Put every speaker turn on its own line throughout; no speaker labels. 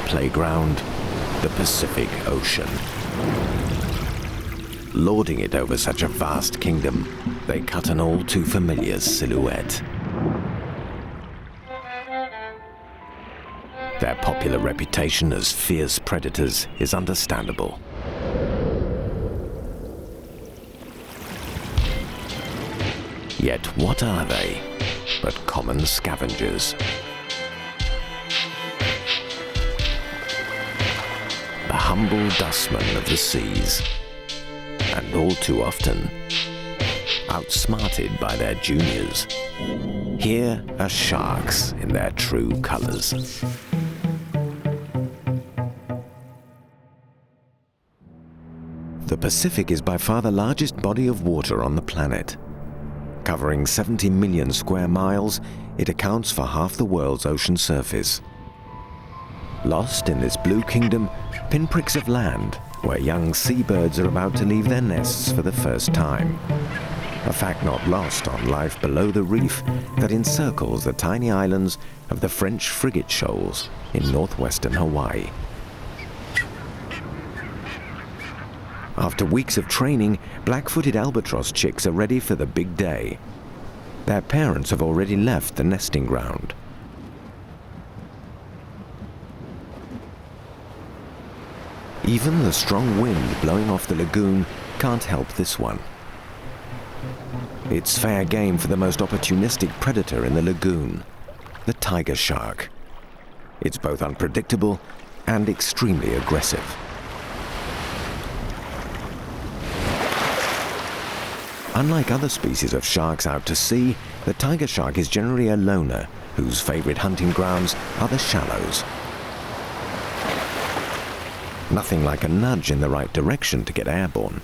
playground, the Pacific Ocean. Lording it over such a vast kingdom, they cut an all too familiar silhouette. Their popular reputation as fierce predators is understandable. Yet what are they but common scavengers? The humble dustmen of the seas, and all too often outsmarted by their juniors. Here are sharks in their true colors. The Pacific is by far the largest body of water on the planet. Covering 70 million square miles, it accounts for half the world's ocean surface. Lost in this blue kingdom, pinpricks of land, where young seabirds are about to leave their nests for the first time. A fact not lost on life below the reef that encircles the tiny islands of the French frigate shoals in northwestern Hawaii. After weeks of training, black-footed albatross chicks are ready for the big day. Their parents have already left the nesting ground. Even the strong wind blowing off the lagoon can't help this one. It's fair game for the most opportunistic predator in the lagoon, the tiger shark. It's both unpredictable and extremely aggressive. Unlike other species of sharks out to sea, the tiger shark is generally a loner whose favorite hunting grounds are the shallows. Nothing like a nudge in the right direction to get airborne.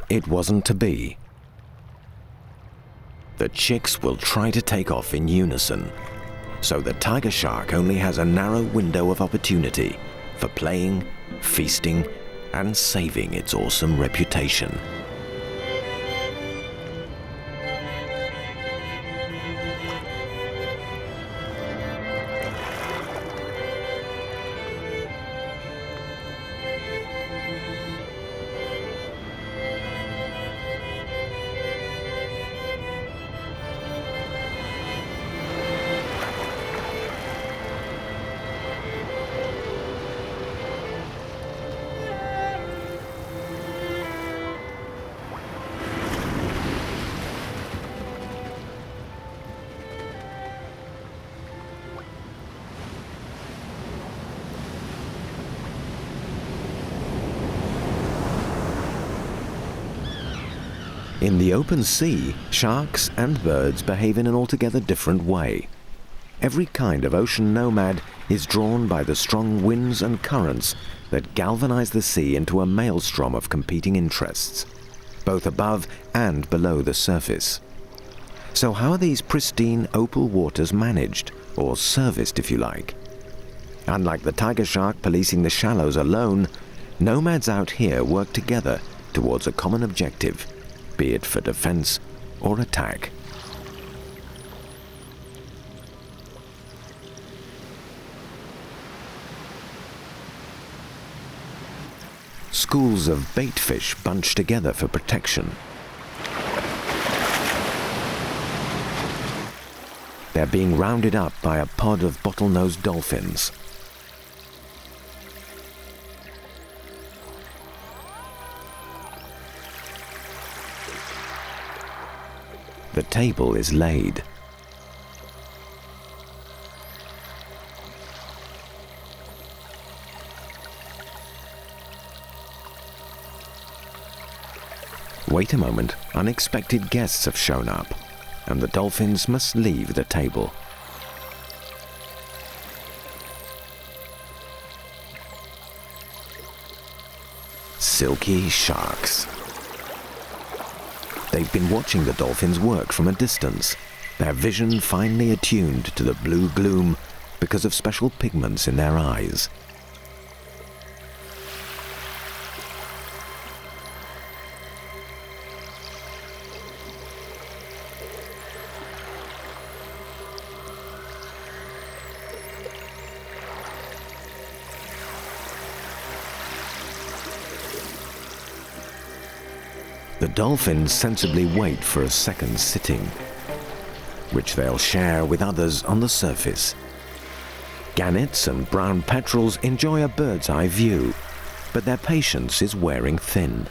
It wasn't to be. The chicks will try to take off in unison, so the tiger shark only has a narrow window of opportunity for playing, feasting, and saving its awesome reputation. In the open sea, sharks and birds behave in an altogether different way. Every kind of ocean nomad is drawn by the strong winds and currents that galvanize the sea into a maelstrom of competing interests, both above and below the surface. So how are these pristine opal waters managed, or serviced if you like? Unlike the tiger shark policing the shallows alone, nomads out here work together towards a common objective, be it for defense or attack. Schools of baitfish bunch together for protection. They're being rounded up by a pod of bottlenose dolphins. The table is laid. Wait a moment, unexpected guests have shown up, and the dolphins must leave the table. Silky sharks. They've been watching the dolphins work from a distance, their vision finely attuned to the blue gloom because of special pigments in their eyes. The dolphins sensibly wait for a second sitting, which they'll share with others on the surface. Gannets and brown petrels enjoy a bird's eye view, but their patience is wearing thin.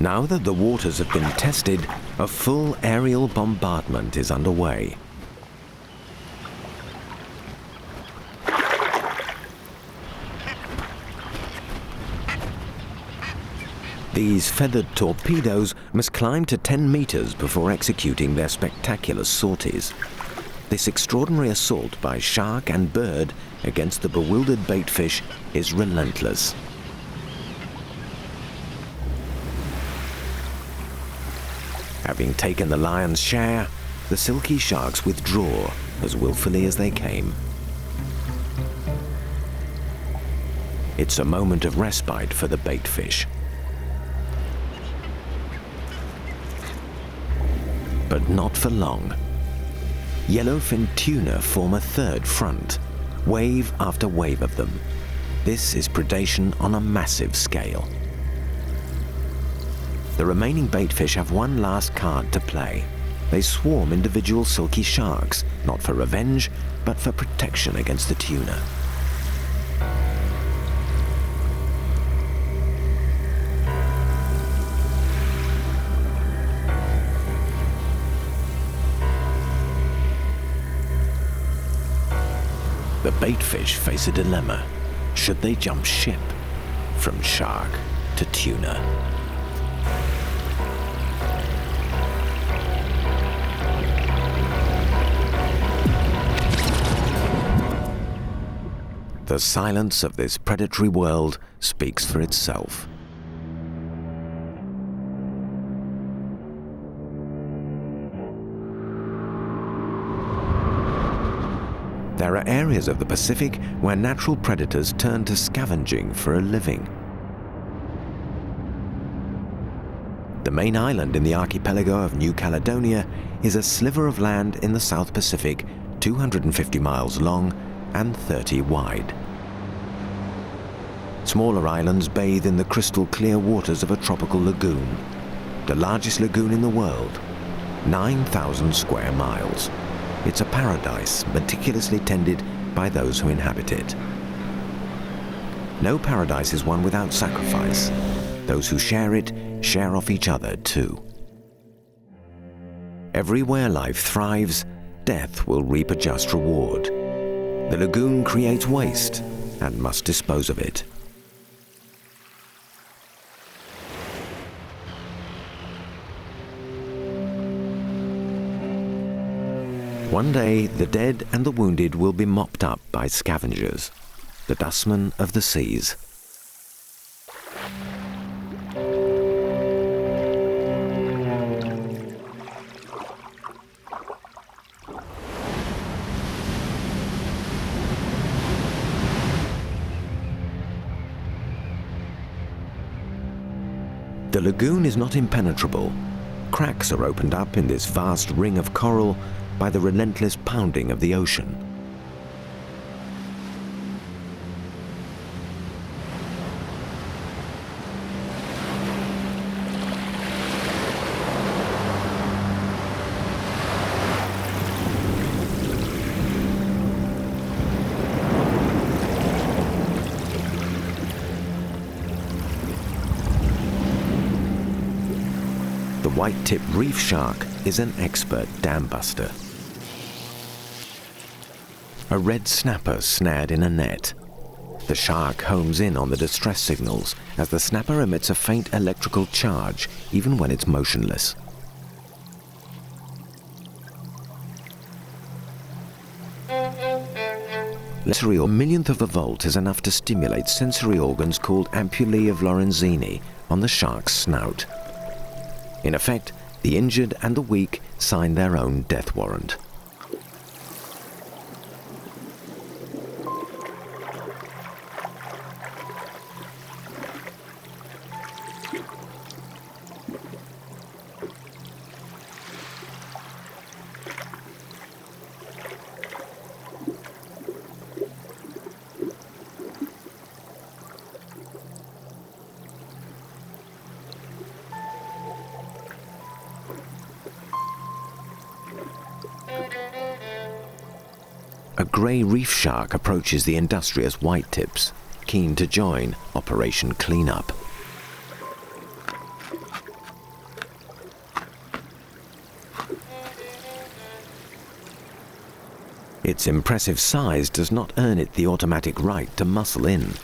Now that the waters have been tested, a full aerial bombardment is underway. These feathered torpedoes must climb to 10 meters before executing their spectacular sorties. This extraordinary assault by shark and bird against the bewildered baitfish is relentless. Having taken the lion's share, the silky sharks withdraw as willfully as they came. It's a moment of respite for the baitfish. But not for long. Yellowfin tuna form a third front, wave after wave of them. This is predation on a massive scale. The remaining baitfish have one last card to play. They swarm individual silky sharks, not for revenge, but for protection against the tuna. The baitfish face a dilemma. Should they jump ship from shark to tuna? The silence of this predatory world speaks for itself. There are areas of the Pacific where natural predators turn to scavenging for a living. The main island in the archipelago of New Caledonia is a sliver of land in the South Pacific, 250 miles long and 30 wide. Smaller islands bathe in the crystal clear waters of a tropical lagoon, the largest lagoon in the world, 9,000 square miles. It's a paradise meticulously tended by those who inhabit it. No paradise is one without sacrifice. Those who share it share off each other too. Everywhere life thrives, death will reap a just reward. The lagoon creates waste and must dispose of it. One day, the dead and the wounded will be mopped up by scavengers, the dustmen of the seas. The lagoon is not impenetrable. Cracks are opened up in this vast ring of coral by the relentless pounding of the ocean. The white-tipped reef shark is an expert dam buster. A red snapper snared in a net. The shark homes in on the distress signals as the snapper emits a faint electrical charge even when it's motionless. Literally a millionth of a volt is enough to stimulate sensory organs called ampullae of Lorenzini on the shark's snout. In effect, the injured and the weak sign their own death warrant. A grey reef shark approaches the industrious whitetips, keen to join Operation Cleanup. Its impressive size does not earn it the automatic right to muscle in.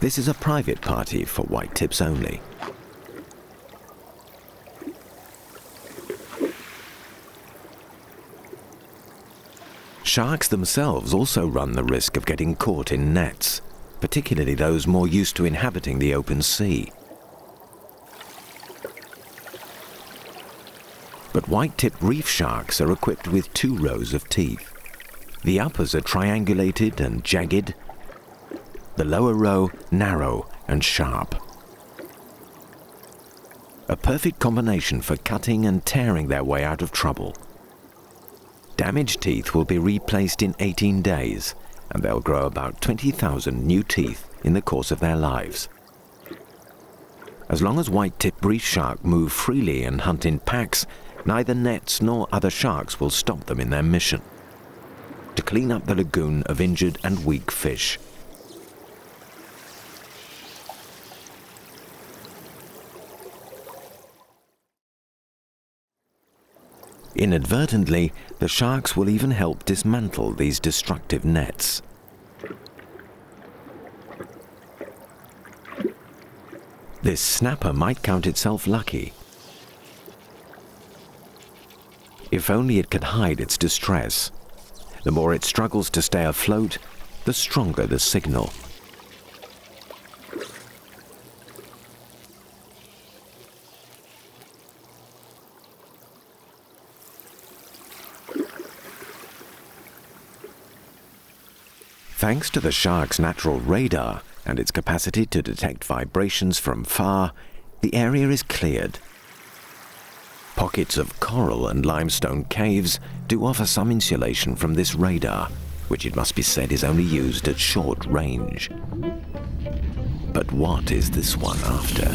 This is a private party for whitetips only. Sharks themselves also run the risk of getting caught in nets, particularly those more used to inhabiting the open sea. But white-tip reef sharks are equipped with 2 rows of teeth. The uppers are triangulated and jagged, the lower row narrow and sharp. A perfect combination for cutting and tearing their way out of trouble. Damaged teeth will be replaced in 18 days, and they'll grow about 20,000 new teeth in the course of their lives. As long as white-tip reef shark move freely and hunt in packs, neither nets nor other sharks will stop them in their mission to clean up the lagoon of injured and weak fish. Inadvertently, the sharks will even help dismantle these destructive nets. This snapper might count itself lucky. If only it could hide its distress. The more it struggles to stay afloat, the stronger the signal. Thanks to the shark's natural radar and its capacity to detect vibrations from far, the area is cleared. Pockets of coral and limestone caves do offer some insulation from this radar, which it must be said is only used at short range. But what is this one after?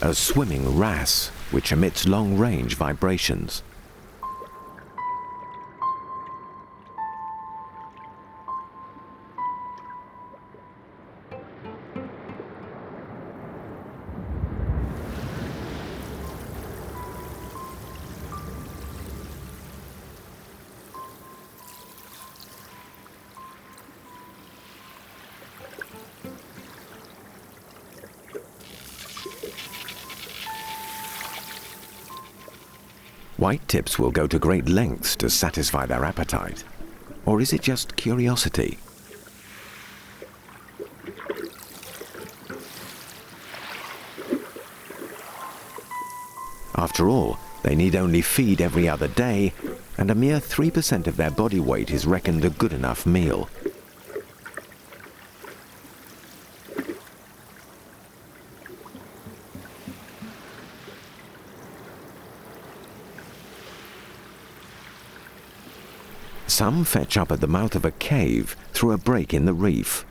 A swimming wrasse, which emits long-range vibrations. Whitetips will go to great lengths to satisfy their appetite. Or is it just curiosity? After all, they need only feed every other day, and a mere 3% of their body weight is reckoned a good enough meal. Some fetch up at the mouth of a cave through a break in the reef,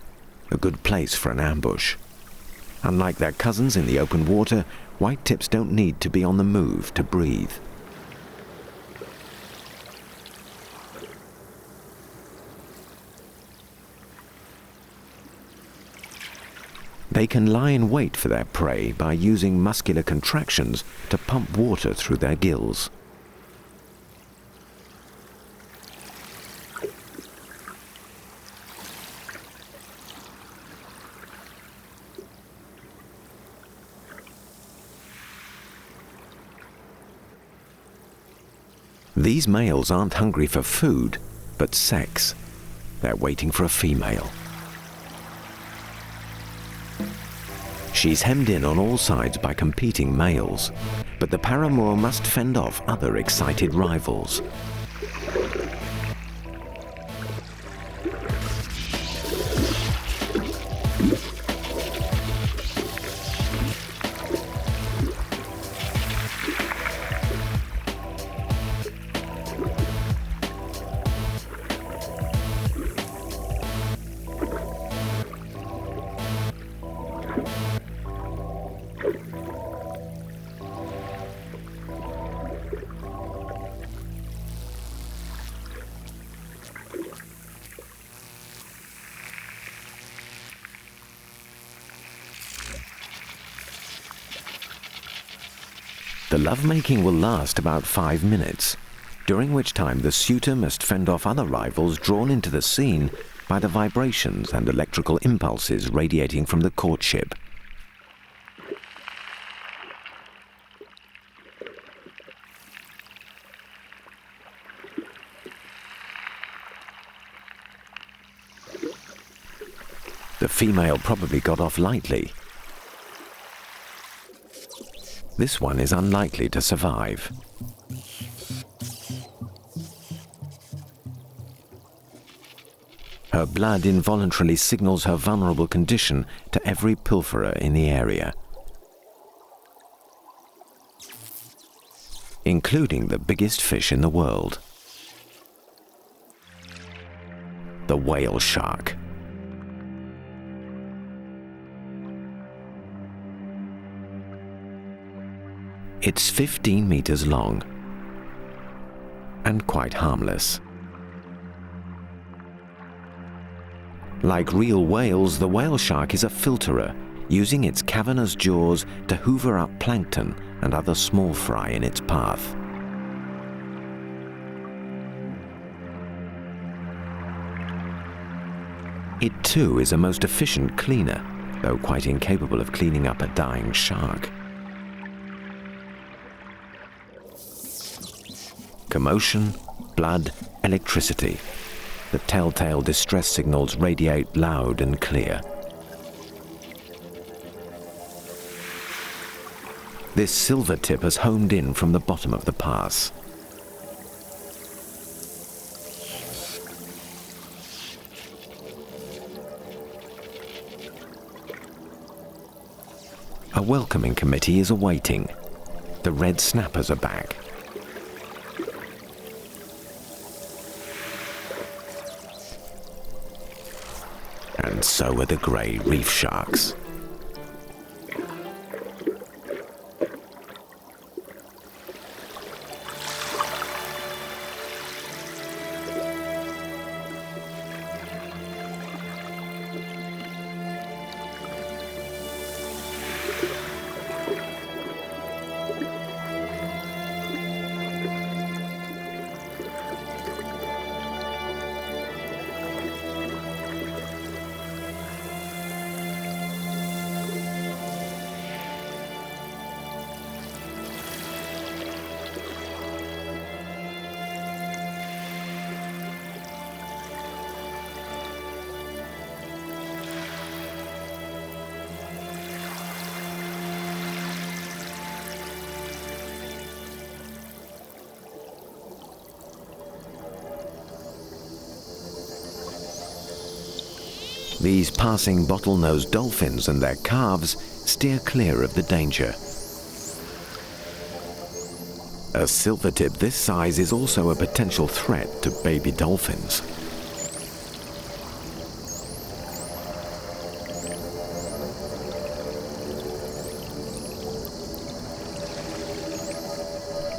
a good place for an ambush. Unlike their cousins in the open water, whitetips don't need to be on the move to breathe. They can lie in wait for their prey by using muscular contractions to pump water through their gills. These males aren't hungry for food, but sex. They're waiting for a female. She's hemmed in on all sides by competing males, but the paramour must fend off other excited rivals. The lovemaking will last about 5 minutes, during which time the suitor must fend off other rivals drawn into the scene by the vibrations and electrical impulses radiating from the courtship. The female probably got off lightly. This one is unlikely to survive. Her blood involuntarily signals her vulnerable condition to every pilferer in the area, including the biggest fish in the world, the whale shark. It's 15 meters long and quite harmless. Like real whales, the whale shark is a filterer, using its cavernous jaws to hoover up plankton and other small fry in its path. It too is a most efficient cleaner, though quite incapable of cleaning up a dying shark. Commotion, blood, electricity. The telltale distress signals radiate loud and clear. This silver tip has homed in from the bottom of the pass. A welcoming committee is awaiting. The red snappers are back. And so are the grey reef sharks. These passing bottlenose dolphins and their calves steer clear of the danger. A silvertip this size is also a potential threat to baby dolphins.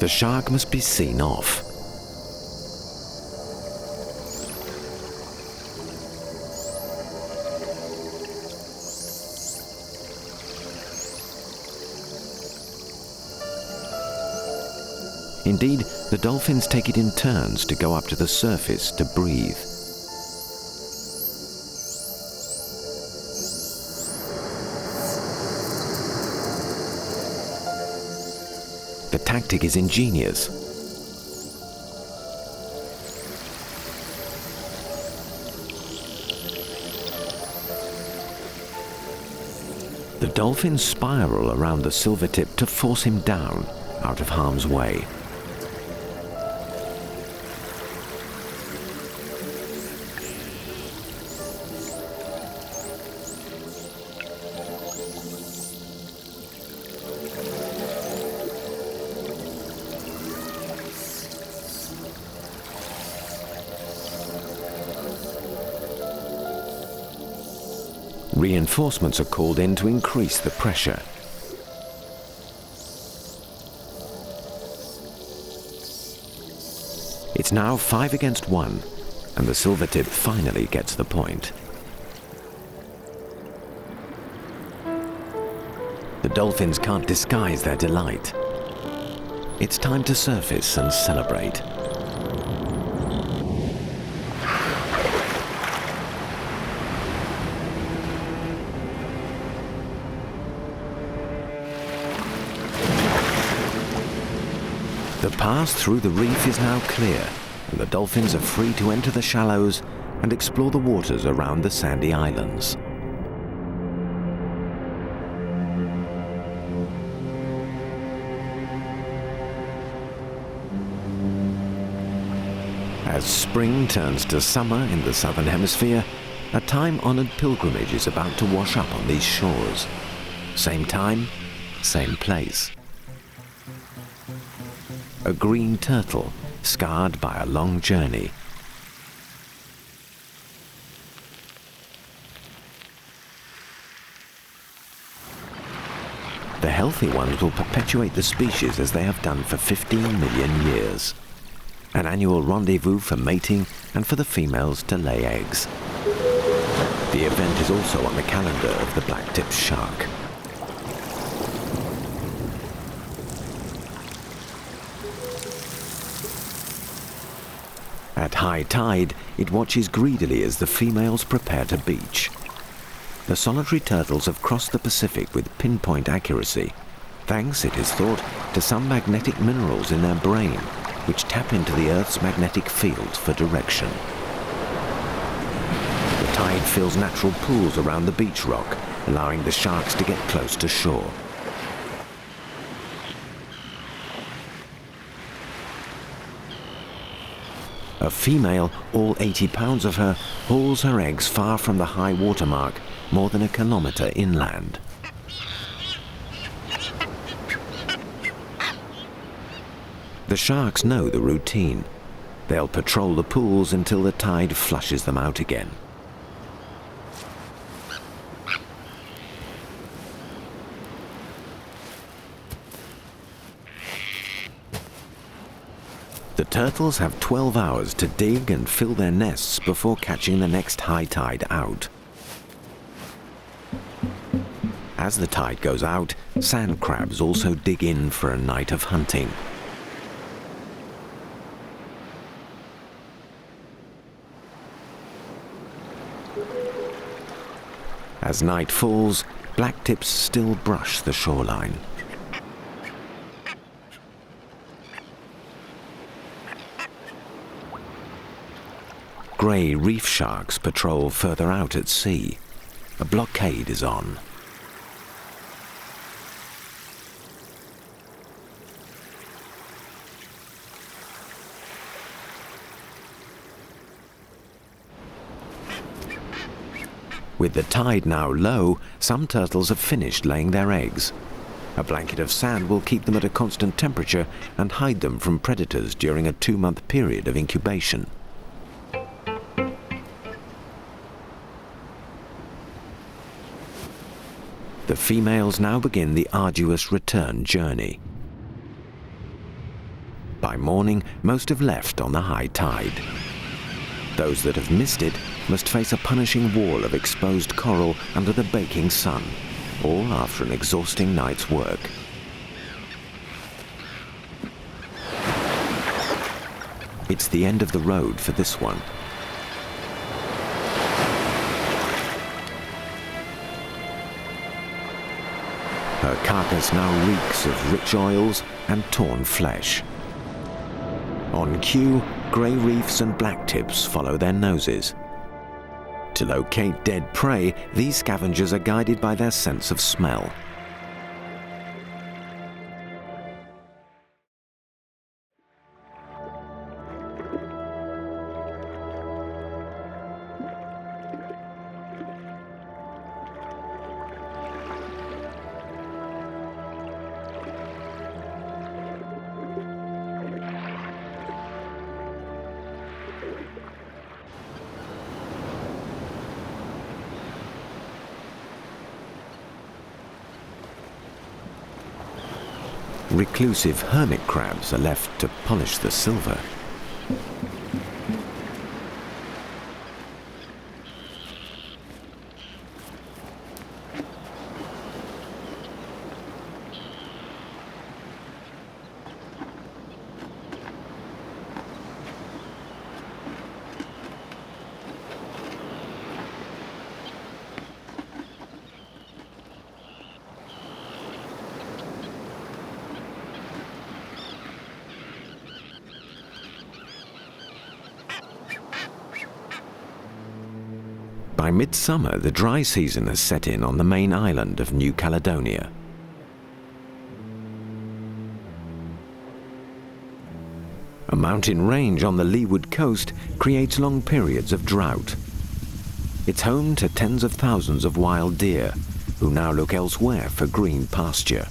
The shark must be seen off. Indeed, the dolphins take it in turns to go up to the surface to breathe. The tactic is ingenious. The dolphins spiral around the silvertip to force him down, out of harm's way. Reinforcements are called in to increase the pressure. It's now 5 against 1, and the silvertip finally gets the point. The dolphins can't disguise their delight. It's time to surface and celebrate. The path through the reef is now clear, and the dolphins are free to enter the shallows and explore the waters around the sandy islands. As spring turns to summer in the southern hemisphere, a time-honored pilgrimage is about to wash up on these shores. Same time, same place. A green turtle, scarred by a long journey. The healthy ones will perpetuate the species as they have done for 15 million years. An annual rendezvous for mating and for the females to lay eggs. The event is also on the calendar of the black-tipped shark. At high tide, it watches greedily as the females prepare to beach. The solitary turtles have crossed the Pacific with pinpoint accuracy, thanks, it is thought, to some magnetic minerals in their brain, which tap into the Earth's magnetic field for direction. The tide fills natural pools around the beach rock, allowing the sharks to get close to shore. A female, all 80 pounds of her, hauls her eggs far from the high water mark, more than a kilometre inland. The sharks know the routine. They'll patrol the pools until the tide flushes them out again. The turtles have 12 hours to dig and fill their nests before catching the next high tide out. As the tide goes out, sand crabs also dig in for a night of hunting. As night falls, blacktips still brush the shoreline. Grey reef sharks patrol further out at sea. A blockade is on. With the tide now low, some turtles have finished laying their eggs. A blanket of sand will keep them at a constant temperature and hide them from predators during a 2-month period of incubation. The females now begin the arduous return journey. By morning, most have left on the high tide. Those that have missed it must face a punishing wall of exposed coral under the baking sun, all after an exhausting night's work. It's the end of the road for this one. Her carcass now reeks of rich oils and torn flesh. On cue, grey reefs and blacktips follow their noses. To locate dead prey, these scavengers are guided by their sense of smell. Reclusive hermit crabs are left to polish the silver. By midsummer, the dry season has set in on the main island of New Caledonia. A mountain range on the leeward coast creates long periods of drought. It's home to tens of thousands of wild deer, who now look elsewhere for green pasture.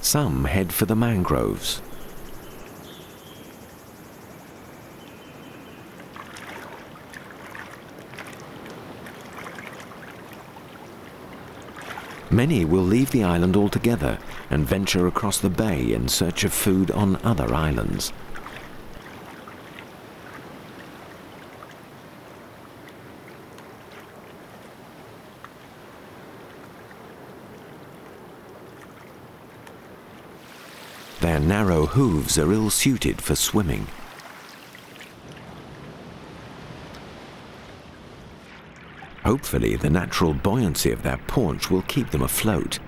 Some head for the mangroves. Many will leave the island altogether and venture across the bay in search of food on other islands. Their narrow hooves are ill-suited for swimming. Hopefully, the natural buoyancy of their paunch will keep them afloat.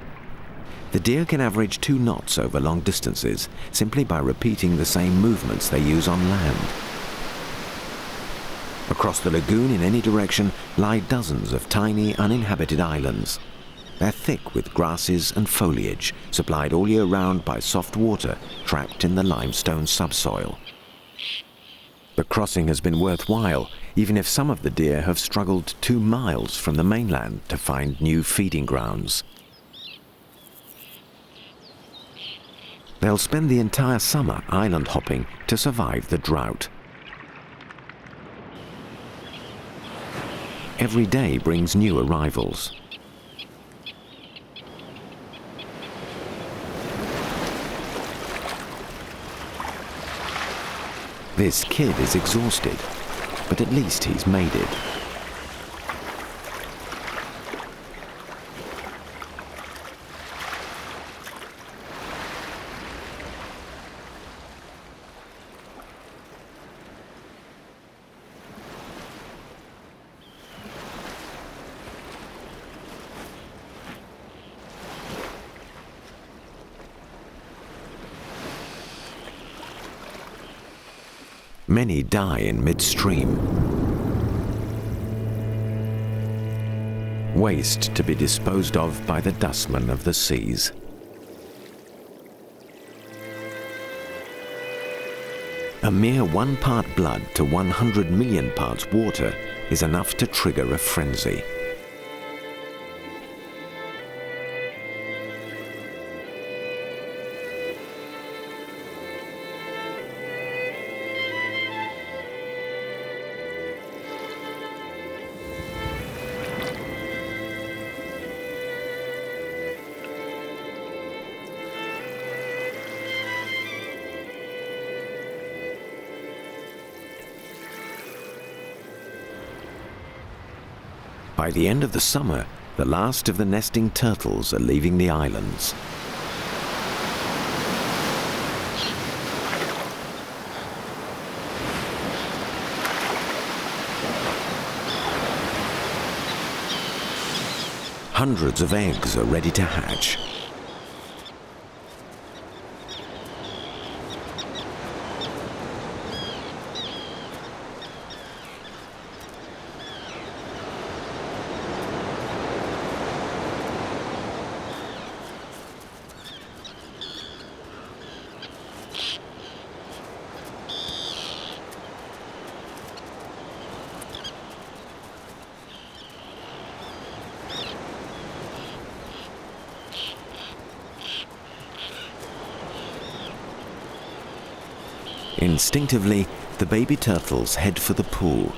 The deer can average 2 knots over long distances simply by repeating the same movements they use on land. Across the lagoon in any direction lie dozens of tiny, uninhabited islands. They're thick with grasses and foliage, supplied all year round by soft water trapped in the limestone subsoil. The crossing has been worthwhile, even if some of the deer have struggled 2 miles from the mainland to find new feeding grounds. They'll spend the entire summer island hopping to survive the drought. Every day brings new arrivals. This kid is exhausted, but at least he's made it. Many die in midstream. Waste to be disposed of by the dustmen of the seas. A mere 1 part blood to 100 million parts water is enough to trigger a frenzy. By the end of the summer, The last of the nesting turtles are leaving the islands. Hundreds of eggs are ready to hatch. Instinctively, the baby turtles head for the pool.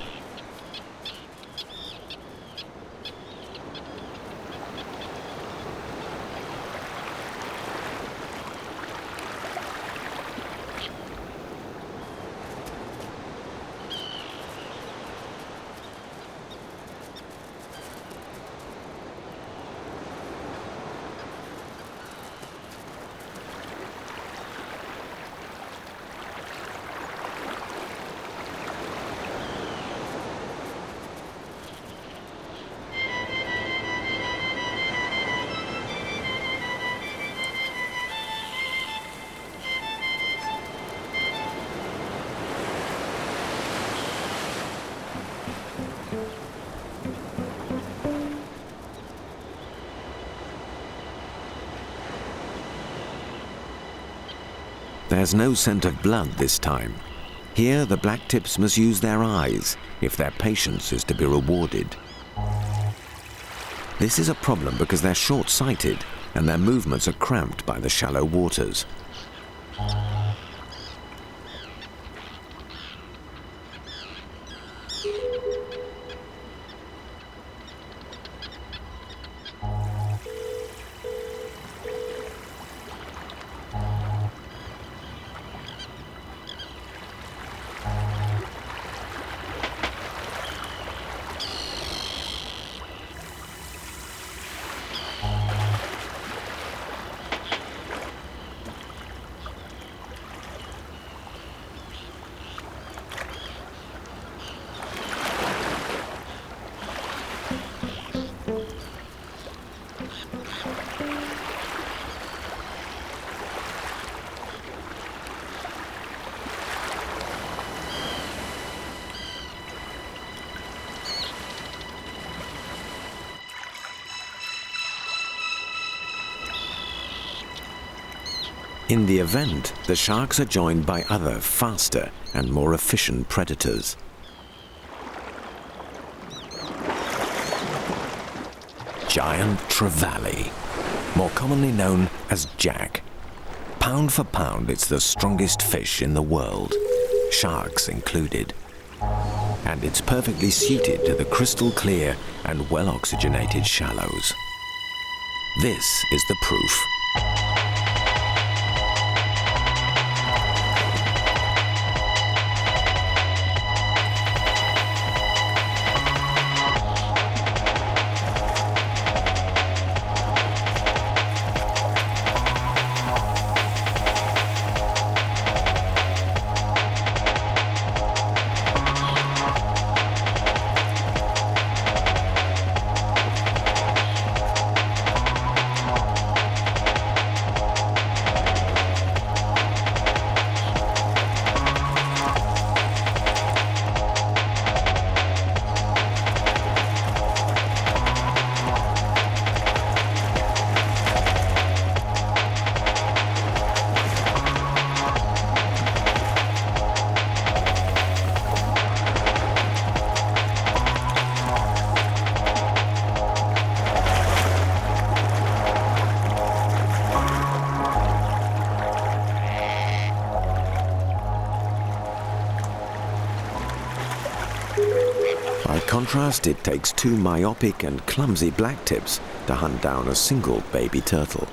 There's no scent of blood this time. Here, the blacktips must use their eyes if their patience is to be rewarded. This is a problem because they're short-sighted and their movements are cramped by the shallow waters. In the event, the sharks are joined by other, faster and more efficient predators. Giant trevally, more commonly known as jack. Pound for pound, it's the strongest fish in the world, sharks included. And it's perfectly suited to the crystal clear and well-oxygenated shallows. This is the proof. By contrast, it takes two myopic and clumsy blacktips to hunt down a single baby turtle.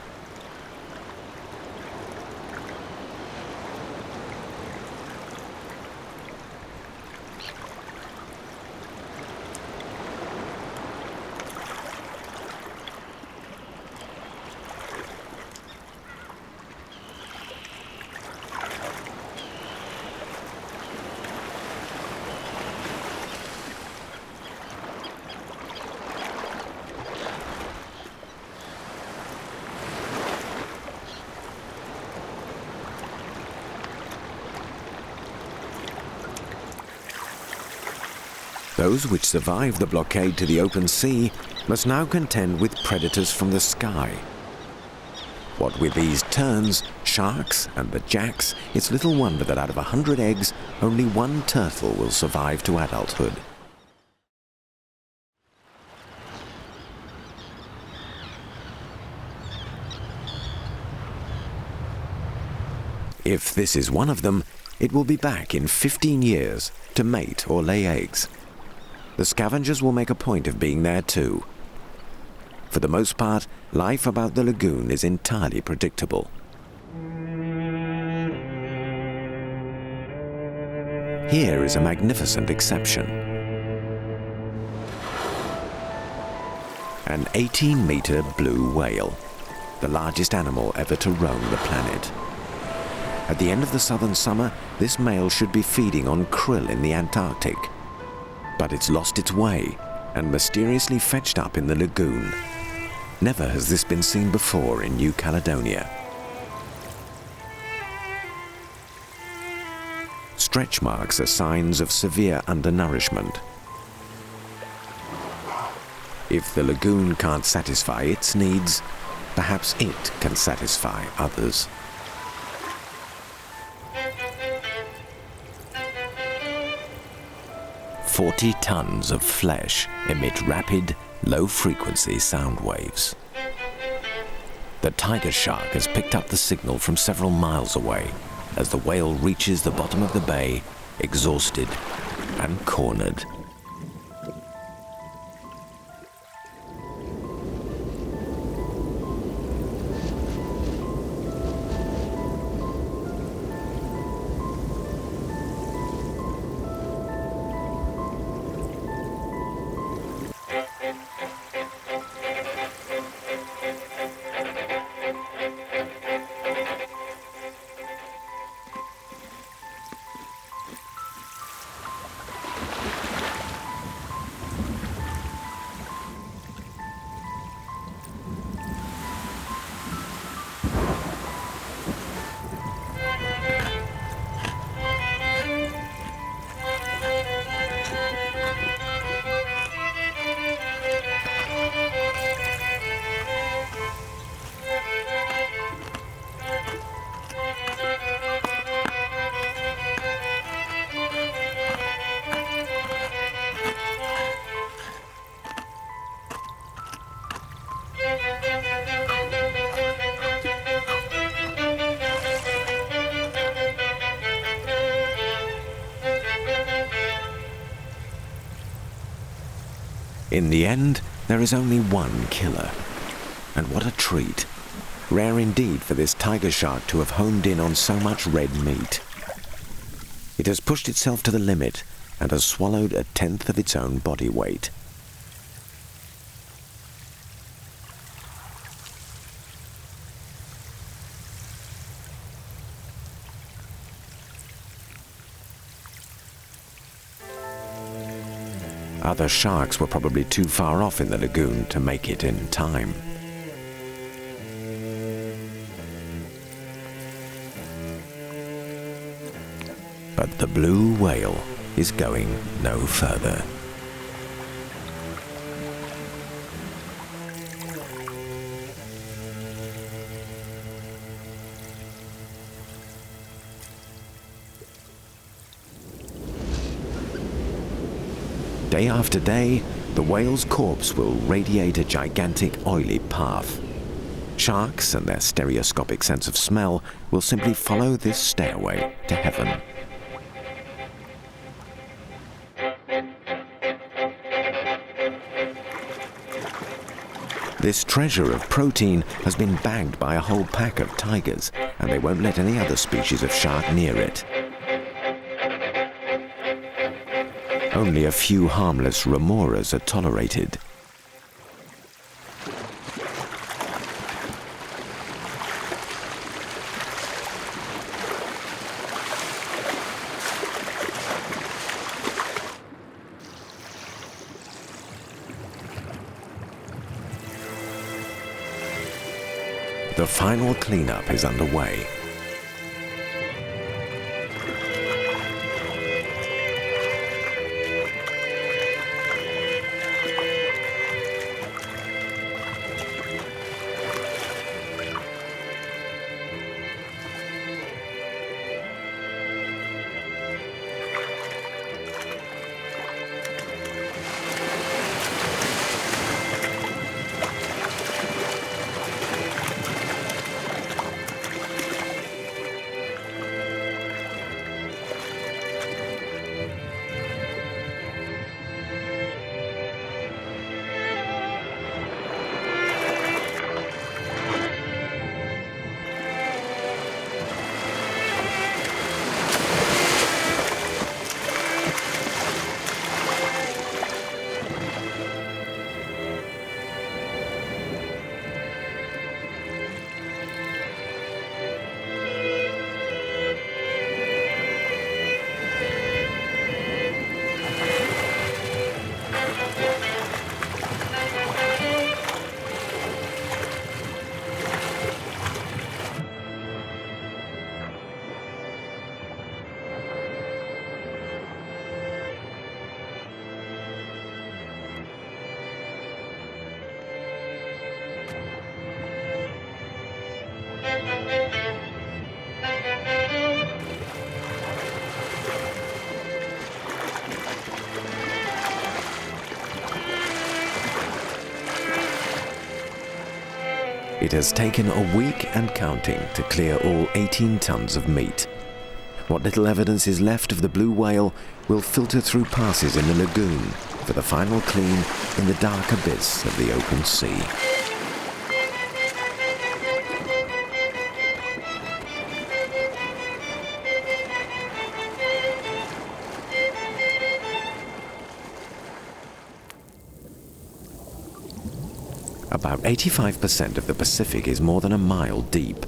Those which survive the blockade to the open sea must now contend with predators from the sky. What with these terns, sharks and the jacks, it's little wonder that out of 100 eggs, only one turtle will survive to adulthood. If this is one of them, it will be back in 15 years to mate or lay eggs. The scavengers will make a point of being there too. For the most part, life about the lagoon is entirely predictable. Here is a magnificent exception. An 18-meter blue whale, the largest animal ever to roam the planet. At the end of the southern summer, this male should be feeding on krill in the Antarctic. But it's lost its way and mysteriously fetched up in the lagoon. Never has this been seen before in New Caledonia. Stretch marks are signs of severe undernourishment. If the lagoon can't satisfy its needs, perhaps it can satisfy others. 40 tons of flesh emit rapid, low-frequency sound waves. The tiger shark has picked up the signal from several miles away as the whale reaches the bottom of the bay, exhausted and cornered. In the end, there is only one killer. And what a treat. Rare indeed for this tiger shark to have homed in on so much red meat. It has pushed itself to the limit and has swallowed 1/10 of its own body weight. Other sharks were probably too far off in the lagoon to make it in time. But the blue whale is going no further. Day after day, the whale's corpse will radiate a gigantic oily path. Sharks and their stereoscopic sense of smell will simply follow this stairway to heaven. This treasure of protein has been bagged by a whole pack of tigers, and they won't let any other species of shark near it. Only a few harmless remoras are tolerated. The final cleanup is underway. It has taken a week and counting to clear all 18 tons of meat. What little evidence is left of the blue whale will filter through passes in the lagoon for the final clean in the dark abyss of the open sea. About 85% of the Pacific is more than a mile deep.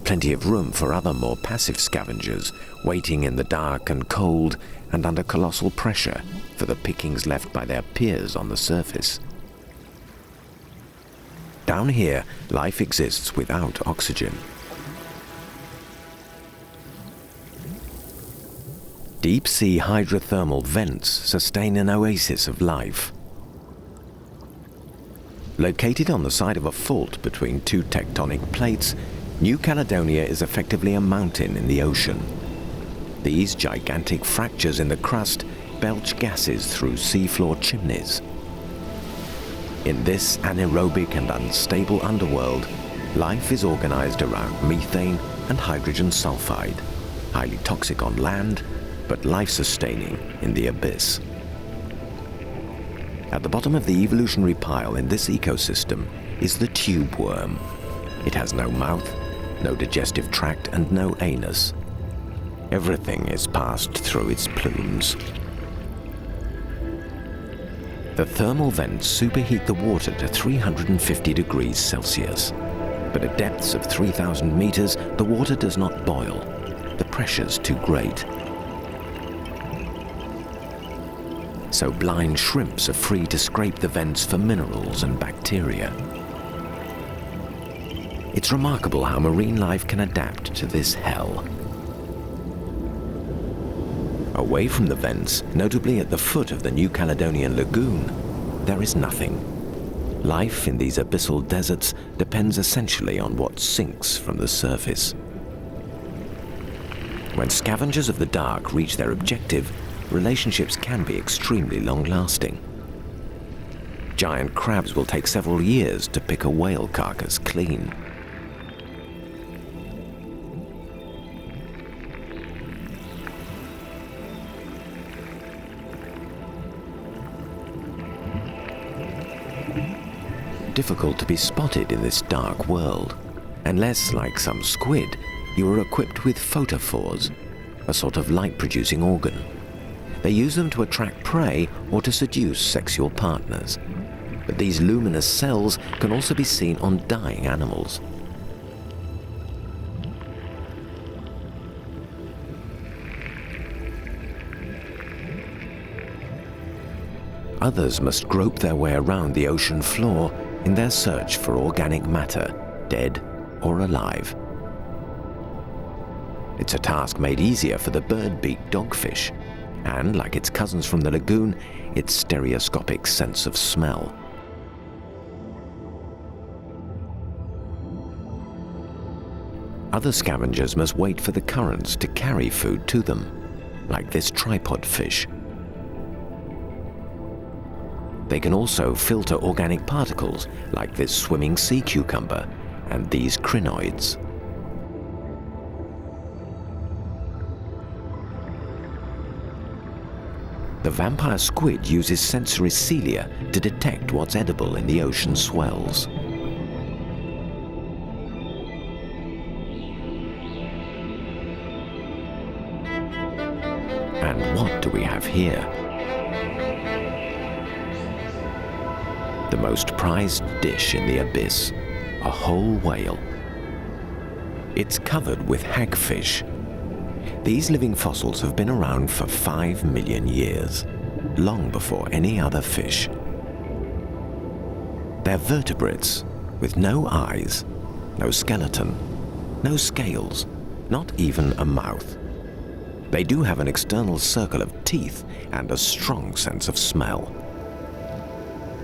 Plenty of room for other more passive scavengers, waiting in the dark and cold and under colossal pressure for the pickings left by their peers on the surface. Down here, life exists without oxygen. Deep-sea hydrothermal vents sustain an oasis of life. Located on the side of a fault between two tectonic plates, New Caledonia is effectively a mountain in the ocean. These gigantic fractures in the crust belch gases through seafloor chimneys. In this anaerobic and unstable underworld, life is organized around methane and hydrogen sulfide, highly toxic on land, but life-sustaining in the abyss. At the bottom of the evolutionary pile in this ecosystem is the tube worm. It has no mouth, no digestive tract, and no anus. Everything is passed through its plumes. The thermal vents superheat the water to 350 degrees Celsius. But at depths of 3,000 meters, the water does not boil. The pressure's too great. So blind shrimps are free to scrape the vents for minerals and bacteria. It's remarkable how marine life can adapt to this hell. Away from the vents, notably at the foot of the New Caledonian Lagoon, there is nothing. Life in these abyssal deserts depends essentially on what sinks from the surface. When scavengers of the dark reach their objective, relationships can be extremely long-lasting. Giant crabs will take several years to pick a whale carcass clean. Difficult to be spotted in this dark world, unless, like some squid, you are equipped with photophores, a sort of light-producing organ. They use them to attract prey or to seduce sexual partners. But these luminous cells can also be seen on dying animals. Others must grope their way around the ocean floor in their search for organic matter, dead or alive. It's a task made easier for the bird-beaked dogfish, and, like its cousins from the lagoon, its stereoscopic sense of smell. Other scavengers must wait for the currents to carry food to them, like this tripod fish. They can also filter organic particles, like this swimming sea cucumber and these crinoids. The vampire squid uses sensory cilia to detect what's edible in the ocean swells. And what do we have here? The most prized dish in the abyss, a whole whale. It's covered with hagfish. These living fossils have been around for 5 million years, long before any other fish. They're vertebrates with no eyes, no skeleton, no scales, not even a mouth. They do have an external circle of teeth and a strong sense of smell.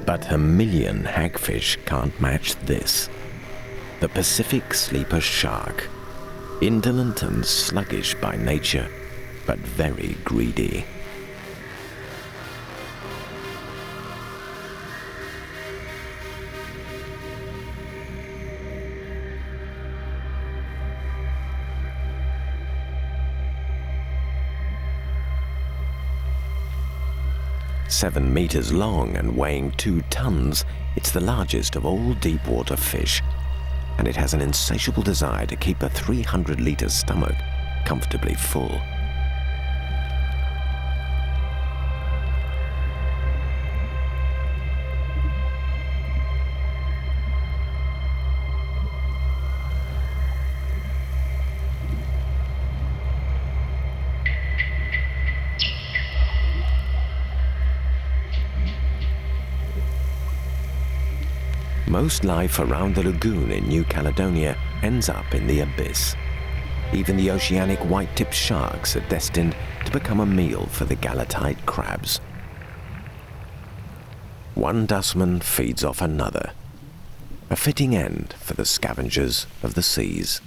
But 1 million hagfish can't match this. The Pacific sleeper shark. Indolent and sluggish by nature, but very greedy. 7 meters long and weighing 2 tons, it's the largest of all deep-water fish, and it has an insatiable desire to keep a 300-liter stomach comfortably full. Most life around the lagoon in New Caledonia ends up in the abyss. Even the oceanic white-tipped sharks are destined to become a meal for the galatite crabs. One dustman feeds off another. A fitting end for the scavengers of the seas.